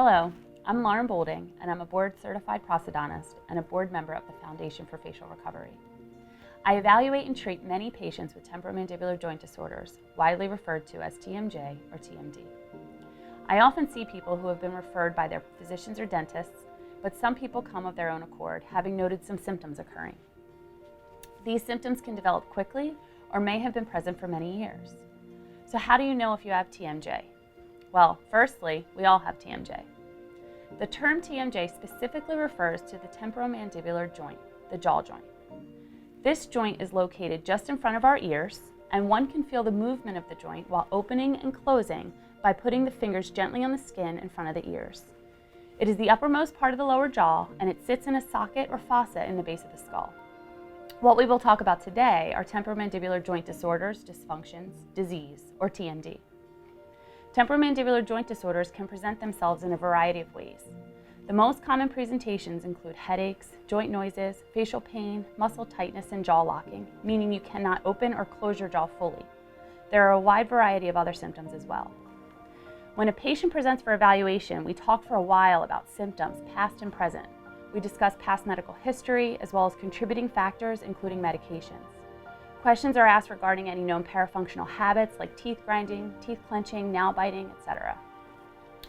Hello, I'm Lauren Boulding, and I'm a board-certified prosthodontist and a board member of the Foundation for Facial Recovery. I evaluate and treat many patients with temporomandibular joint disorders, widely referred to as TMJ or TMD. I often see people who have been referred by their physicians or dentists, but some people come of their own accord, having noted some symptoms occurring. These symptoms can develop quickly or may have been present for many years. So how do you know if you have TMJ? Well, firstly, we all have TMJ. The term TMJ specifically refers to the temporomandibular joint, the jaw joint. This joint is located just in front of our ears, and one can feel the movement of the joint while opening and closing by putting the fingers gently on the skin in front of the ears. It is the uppermost part of the lower jaw, and it sits in a socket or fossa in the base of the skull. What we will talk about today are temporomandibular joint disorders, dysfunctions, disease, or TMD. Temporomandibular joint disorders can present themselves in a variety of ways. The most common presentations include headaches, joint noises, facial pain, muscle tightness, and jaw locking, meaning you cannot open or close your jaw fully. There are a wide variety of other symptoms as well. When a patient presents for evaluation, we talk for a while about symptoms, past and present. We discuss past medical history, as well as contributing factors, including medications. Questions are asked regarding any known parafunctional habits like teeth grinding, teeth clenching, nail biting, etc.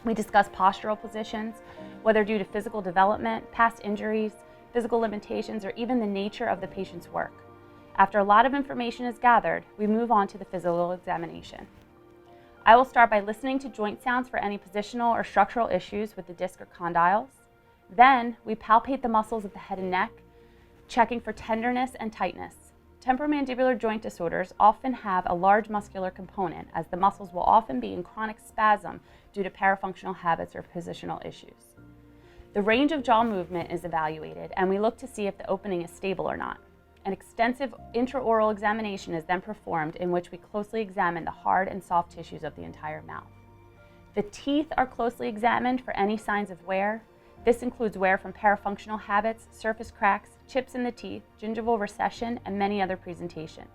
We discuss postural positions, whether due to physical development, past injuries, physical limitations, or even the nature of the patient's work. After a lot of information is gathered, we move on to the physical examination. I will start by listening to joint sounds for any positional or structural issues with the disc or condyles. Then, we palpate the muscles of the head and neck, checking for tenderness and tightness. Temporomandibular joint disorders often have a large muscular component, as the muscles will often be in chronic spasm due to parafunctional habits or positional issues. The range of jaw movement is evaluated, and we look to see if the opening is stable or not. An extensive intraoral examination is then performed, in which we closely examine the hard and soft tissues of the entire mouth. The teeth are closely examined for any signs of wear. This includes wear from parafunctional habits, surface cracks, chips in the teeth, gingival recession, and many other presentations.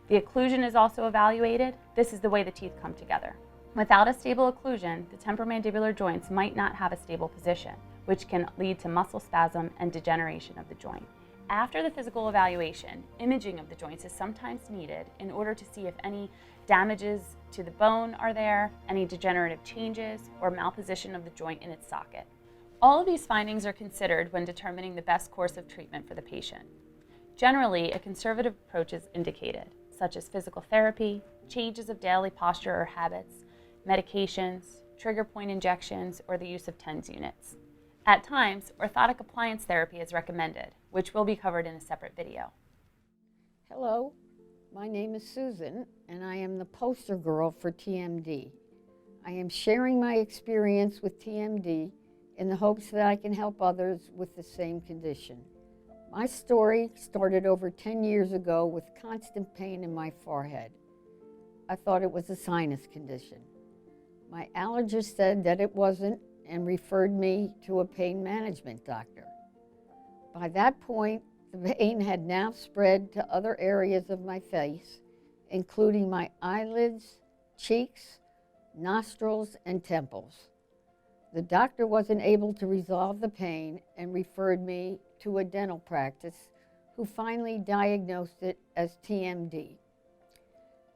The occlusion is also evaluated. This is the way the teeth come together. Without a stable occlusion, the temporomandibular joints might not have a stable position, which can lead to muscle spasm and degeneration of the joint. After the physical evaluation, imaging of the joints is sometimes needed in order to see if any damages to the bone are there, any degenerative changes, or malposition of the joint in its socket. All of these findings are considered when determining the best course of treatment for the patient. Generally, a conservative approach is indicated, such as physical therapy, changes of daily posture or habits, medications, trigger point injections, or the use of TENS units. At times, orthotic appliance therapy is recommended, which will be covered in a separate video. Hello, my name is Susan, and I am the poster girl for TMD. I am sharing my experience with TMD in the hopes that I can help others with the same condition. My story started over 10 years ago with constant pain in my forehead. I thought it was a sinus condition. My allergist said that it wasn't and referred me to a pain management doctor. By that point, the pain had now spread to other areas of my face, including my eyelids, cheeks, nostrils, and temples. The doctor wasn't able to resolve the pain and referred me to a dental practice, who finally diagnosed it as TMD.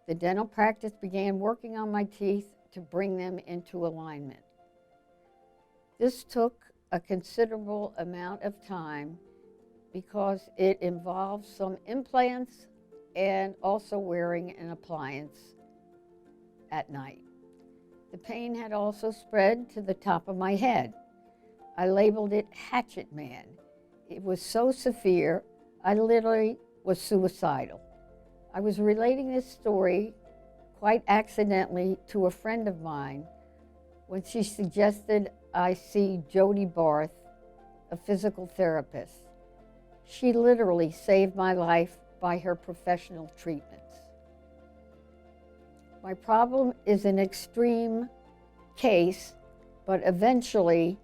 The dental practice began working on my teeth to bring them into alignment. This took a considerable amount of time because it involved some implants and also wearing an appliance at night. The pain had also spread to the top of my head. I labeled it Hatchet Man. It was so severe, I literally was suicidal. I was relating this story quite accidentally to a friend of mine when she suggested I see Jody Barth, a physical therapist. She literally saved my life by her professional treatments. My problem is an extreme case, but eventually,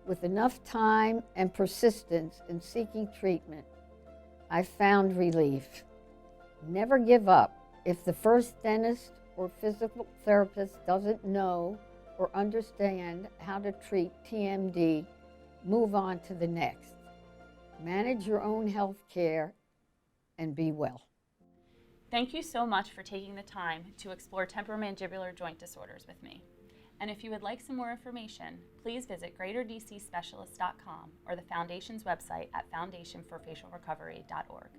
with enough time and persistence in seeking treatment, I found relief. Never give up. If the first dentist or physical therapist doesn't know or understand how to treat TMD, move on to the next. Manage your own health care and be well. Thank you so much for taking the time to explore temporomandibular joint disorders with me. And if you would like some more information, please visit greaterdcspecialist.com or the Foundation's website at foundationforfacialrecovery.org.